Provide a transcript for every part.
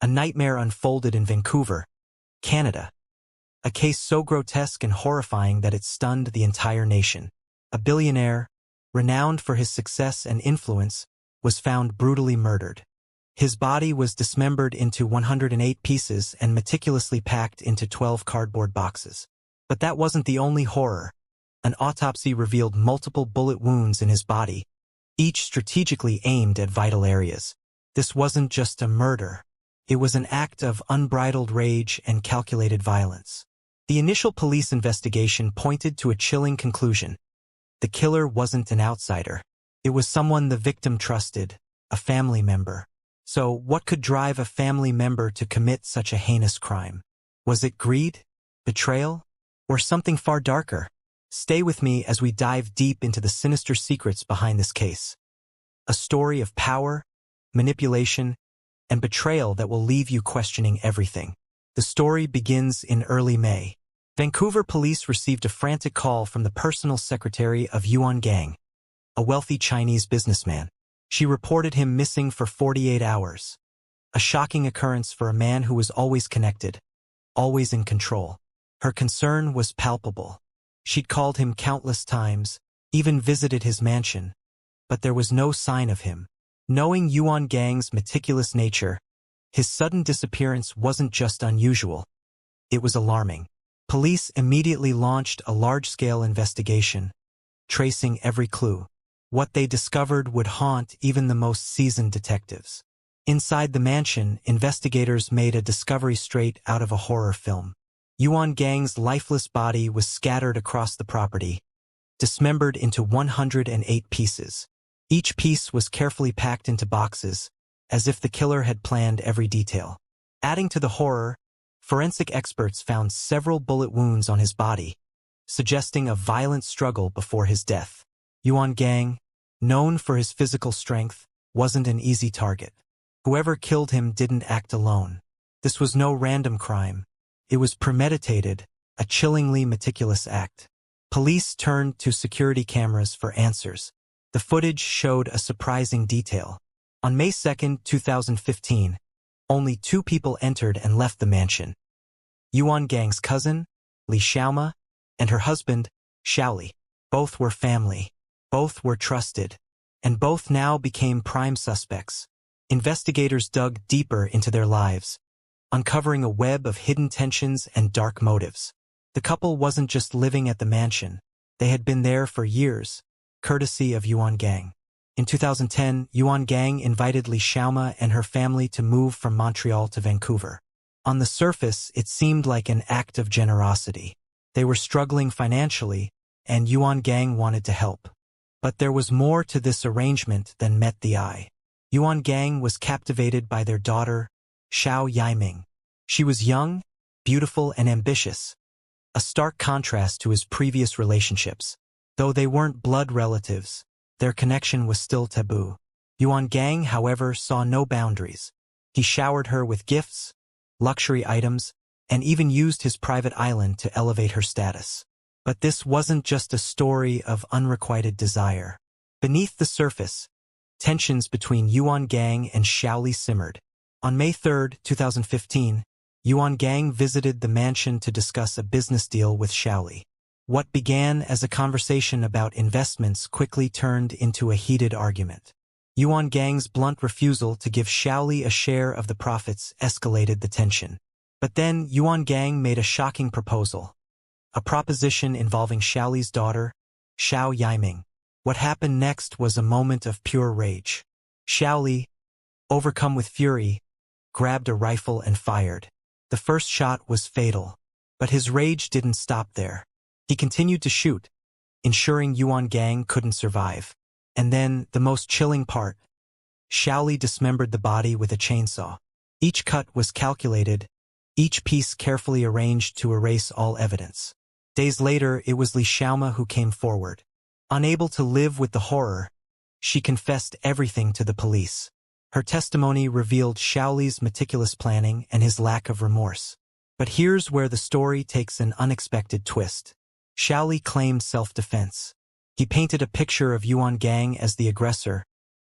A nightmare unfolded in Vancouver, Canada. A case so grotesque and horrifying that it stunned the entire nation. A billionaire, renowned for his success and influence, was found brutally murdered. His body was dismembered into 108 pieces and meticulously packed into 12 cardboard boxes. But that wasn't the only horror. An autopsy revealed multiple bullet wounds in his body, each strategically aimed at vital areas. This wasn't just a murder. It was an act of unbridled rage and calculated violence. The initial police investigation pointed to a chilling conclusion. The killer wasn't an outsider. It was someone the victim trusted, a family member. So, what could drive a family member to commit such a heinous crime? Was it greed, betrayal, or something far darker? Stay with me as we dive deep into the sinister secrets behind this case. A story of power, manipulation, and betrayal that will leave you questioning everything. The story begins in early May. Vancouver police received a frantic call from the personal secretary of Yuan Gang, a wealthy Chinese businessman. She reported him missing for 48 hours. A shocking occurrence for a man who was always connected, always in control. Her concern was palpable. She'd called him countless times, even visited his mansion, but there was no sign of him. Knowing Yuan Gang's meticulous nature, his sudden disappearance wasn't just unusual, it was alarming. Police immediately launched a large-scale investigation, tracing every clue. What they discovered would haunt even the most seasoned detectives. Inside the mansion, investigators made a discovery straight out of a horror film. Yuan Gang's lifeless body was scattered across the property, dismembered into 108 pieces. Each piece was carefully packed into boxes, as if the killer had planned every detail. Adding to the horror, forensic experts found several bullet wounds on his body, suggesting a violent struggle before his death. Yuan Gang, known for his physical strength, wasn't an easy target. Whoever killed him didn't act alone. This was no random crime. It was premeditated, a chillingly meticulous act. Police turned to security cameras for answers. The footage showed a surprising detail. On May 2, 2015, only 2 people entered and left the mansion. Yuan Gang's cousin, Li Xiaoma, and her husband, Xiaoli. Both were family. Both were trusted. And both now became prime suspects. Investigators dug deeper into their lives, uncovering a web of hidden tensions and dark motives. The couple wasn't just living at the mansion. They had been there for years, courtesy of Yuan Gang. In 2010, Yuan Gang invited Li Xiaoma and her family to move from Montreal to Vancouver. On the surface, it seemed like an act of generosity. They were struggling financially, and Yuan Gang wanted to help. But there was more to this arrangement than met the eye. Yuan Gang was captivated by their daughter, Xiao Yiming. She was young, beautiful, and ambitious, a stark contrast to his previous relationships. Though they weren't blood relatives, their connection was still taboo. Yuan Gang, however, saw no boundaries. He showered her with gifts, luxury items, and even used his private island to elevate her status. But this wasn't just a story of unrequited desire. Beneath the surface, tensions between Yuan Gang and Xiaoli simmered. On May 3, 2015, Yuan Gang visited the mansion to discuss a business deal with Xiaoli. What began as a conversation about investments quickly turned into a heated argument. Yuan Gang's blunt refusal to give Xiaoli a share of the profits escalated the tension. But then Yuan Gang made a shocking proposal. A proposition involving Xiaoli's daughter, Xiao Yiming. What happened next was a moment of pure rage. Xiaoli, overcome with fury, grabbed a rifle and fired. The first shot was fatal, but his rage didn't stop there. He continued to shoot, ensuring Yuan Gang couldn't survive. And then, the most chilling part, Xiaoli dismembered the body with a chainsaw. Each cut was calculated, each piece carefully arranged to erase all evidence. Days later, it was Li Xiaoma who came forward. Unable to live with the horror, she confessed everything to the police. Her testimony revealed Xiaoli's meticulous planning and his lack of remorse. But here's where the story takes an unexpected twist. Xiaoli claimed self-defense. He painted a picture of Yuan Gang as the aggressor,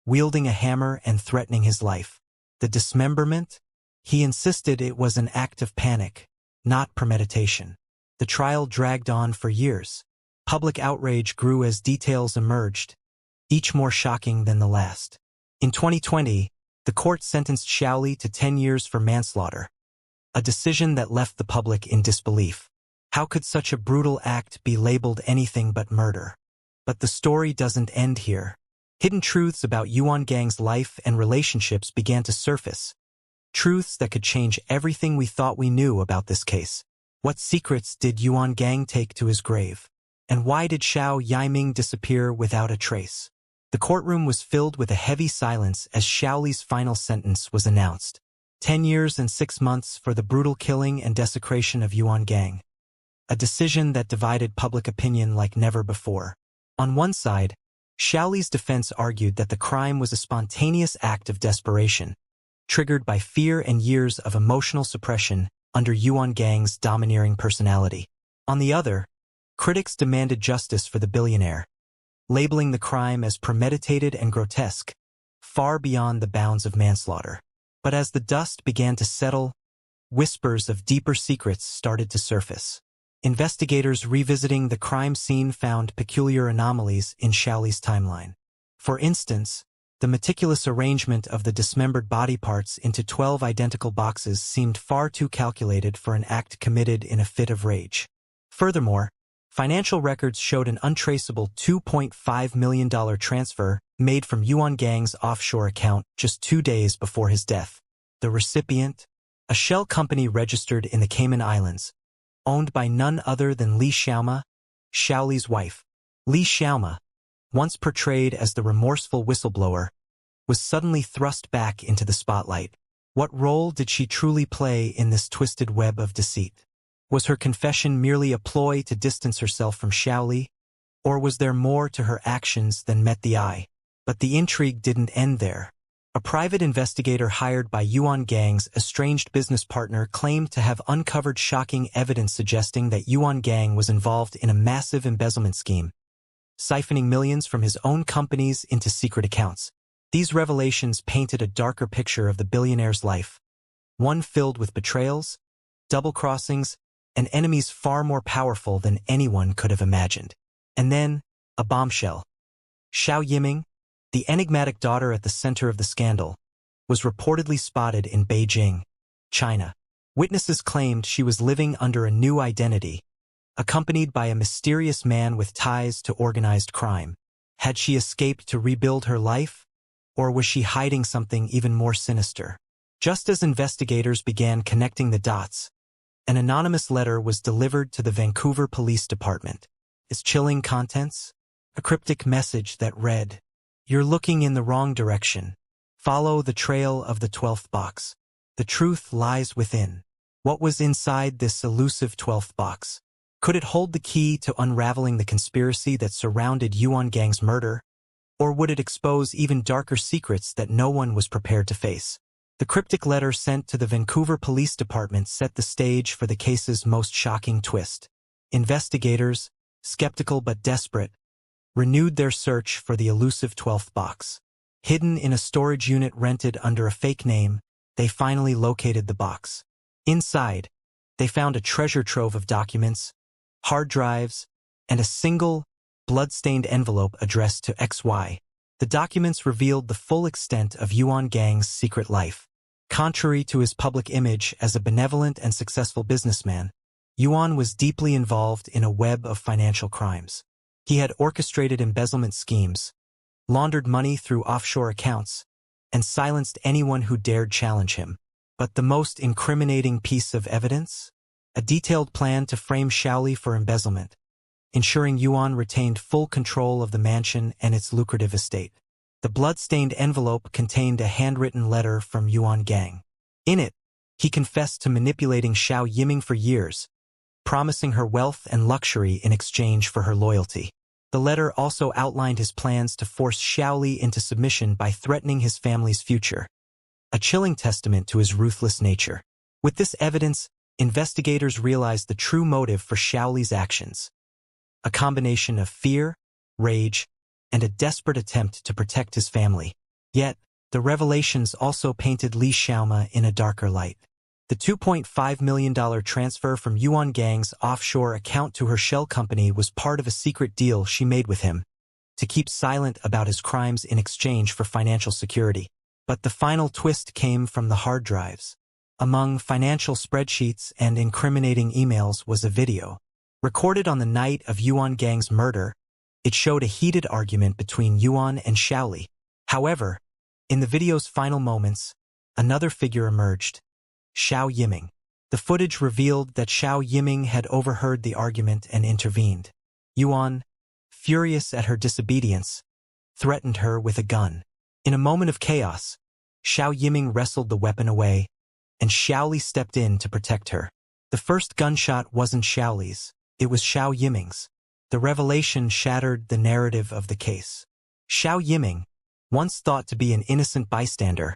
wielding a hammer and threatening his life. The dismemberment? He insisted it was an act of panic, not premeditation. The trial dragged on for years. Public outrage grew as details emerged, each more shocking than the last. In 2020, the court sentenced Xiaoli to 10 years for manslaughter, a decision that left the public in disbelief. How could such a brutal act be labeled anything but murder? But the story doesn't end here. Hidden truths about Yuan Gang's life and relationships began to surface. Truths that could change everything we thought we knew about this case. What secrets did Yuan Gang take to his grave? And why did Xiao Yiming disappear without a trace? The courtroom was filled with a heavy silence as Xiaoli's final sentence was announced. 10 years and 6 months for the brutal killing and desecration of Yuan Gang. A decision that divided public opinion like never before. On one side, Xiaoli's defense argued that the crime was a spontaneous act of desperation, triggered by fear and years of emotional suppression under Yuan Gang's domineering personality. On the other, critics demanded justice for the billionaire, labeling the crime as premeditated and grotesque, far beyond the bounds of manslaughter. But as the dust began to settle, whispers of deeper secrets started to surface. Investigators revisiting the crime scene found peculiar anomalies in Xiaoli's timeline. For instance, the meticulous arrangement of the dismembered body parts into 12 identical boxes seemed far too calculated for an act committed in a fit of rage. Furthermore, financial records showed an untraceable $2.5 million transfer made from Yuan Gang's offshore account just 2 days before his death. The recipient, a shell company registered in the Cayman Islands, owned by none other than Li Xiaoma, Xiaoli's wife. Li Xiaoma, once portrayed as the remorseful whistleblower, was suddenly thrust back into the spotlight. What role did she truly play in this twisted web of deceit? Was her confession merely a ploy to distance herself from Xiaoli, or was there more to her actions than met the eye? But the intrigue didn't end there. A private investigator hired by Yuan Gang's estranged business partner claimed to have uncovered shocking evidence suggesting that Yuan Gang was involved in a massive embezzlement scheme, siphoning millions from his own companies into secret accounts. These revelations painted a darker picture of the billionaire's life, one filled with betrayals, double-crossings, and enemies far more powerful than anyone could have imagined. And then, a bombshell. Xiao Yiming, the enigmatic daughter at the center of the scandal, was reportedly spotted in Beijing, China. Witnesses claimed she was living under a new identity, accompanied by a mysterious man with ties to organized crime. Had she escaped to rebuild her life, or was she hiding something even more sinister? Just as investigators began connecting the dots, an anonymous letter was delivered to the Vancouver Police Department. Its chilling contents? A cryptic message that read, "You're looking in the wrong direction. Follow the trail of the 12th box. The truth lies within." What was inside this elusive 12th box? Could it hold the key to unraveling the conspiracy that surrounded Yuan Gang's murder? Or would it expose even darker secrets that no one was prepared to face? The cryptic letter sent to the Vancouver Police Department set the stage for the case's most shocking twist. Investigators, skeptical but desperate, renewed their search for the elusive 12th box. Hidden in a storage unit rented under a fake name, they finally located the box. Inside, they found a treasure trove of documents, hard drives, and a single, blood-stained envelope addressed to XY. The documents revealed the full extent of Yuan Gang's secret life. Contrary to his public image as a benevolent and successful businessman, Yuan was deeply involved in a web of financial crimes. He had orchestrated embezzlement schemes, laundered money through offshore accounts, and silenced anyone who dared challenge him. But the most incriminating piece of evidence? A detailed plan to frame Xiaoli for embezzlement, ensuring Yuan retained full control of the mansion and its lucrative estate. The blood-stained envelope contained a handwritten letter from Yuan Gang. In it, he confessed to manipulating Xiao Yiming for years, promising her wealth and luxury in exchange for her loyalty. The letter also outlined his plans to force Xiaoli into submission by threatening his family's future, a chilling testament to his ruthless nature. With this evidence, investigators realized the true motive for Xiaoli's actions: a combination of fear, rage, and a desperate attempt to protect his family. Yet, the revelations also painted Li Xiaoma in a darker light. The $2.5 million transfer from Yuan Gang's offshore account to her shell company was part of a secret deal she made with him to keep silent about his crimes in exchange for financial security. But the final twist came from the hard drives. Among financial spreadsheets and incriminating emails was a video. Recorded on the night of Yuan Gang's murder, it showed a heated argument between Yuan and Xiaoli. However, in the video's final moments, another figure emerged, Xiao Yiming. The footage revealed that Xiao Yiming had overheard the argument and intervened. Yuan, furious at her disobedience, threatened her with a gun. In a moment of chaos, Xiao Yiming wrestled the weapon away, and Xiaoli stepped in to protect her. The first gunshot wasn't Xiaoli's, it was Xiao Yiming's. The revelation shattered the narrative of the case. Xiao Yiming, once thought to be an innocent bystander,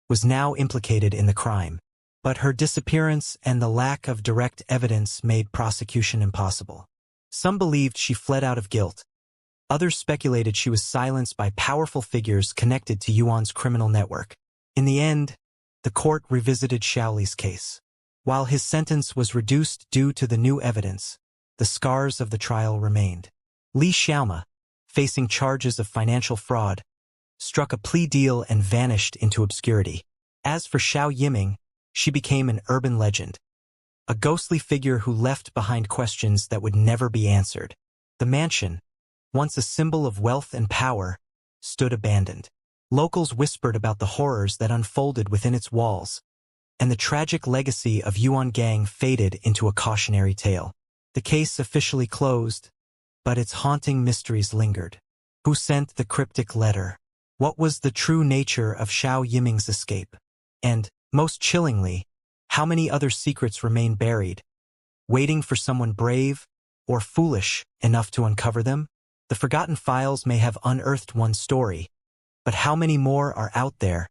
was now implicated in the crime. But her disappearance and the lack of direct evidence made prosecution impossible. Some believed she fled out of guilt. Others speculated she was silenced by powerful figures connected to Yuan's criminal network. In the end, the court revisited Xiaoli's case. While his sentence was reduced due to the new evidence, the scars of the trial remained. Li Xiaoma, facing charges of financial fraud, struck a plea deal and vanished into obscurity. As for Xiao Yiming, she became an urban legend, a ghostly figure who left behind questions that would never be answered. The mansion, once a symbol of wealth and power, stood abandoned. Locals whispered about the horrors that unfolded within its walls, and the tragic legacy of Yuan Gang faded into a cautionary tale. The case officially closed, but its haunting mysteries lingered. Who sent the cryptic letter? What was the true nature of Xiao Yiming's escape? And, most chillingly, how many other secrets remain buried, waiting for someone brave or foolish enough to uncover them? The forgotten files may have unearthed one story, but how many more are out there,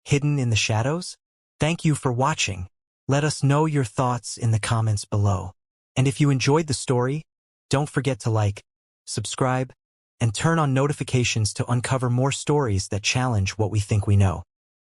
hidden in the shadows? Thank you for watching. Let us know your thoughts in the comments below. And if you enjoyed the story, don't forget to like, subscribe, and turn on notifications to uncover more stories that challenge what we think we know.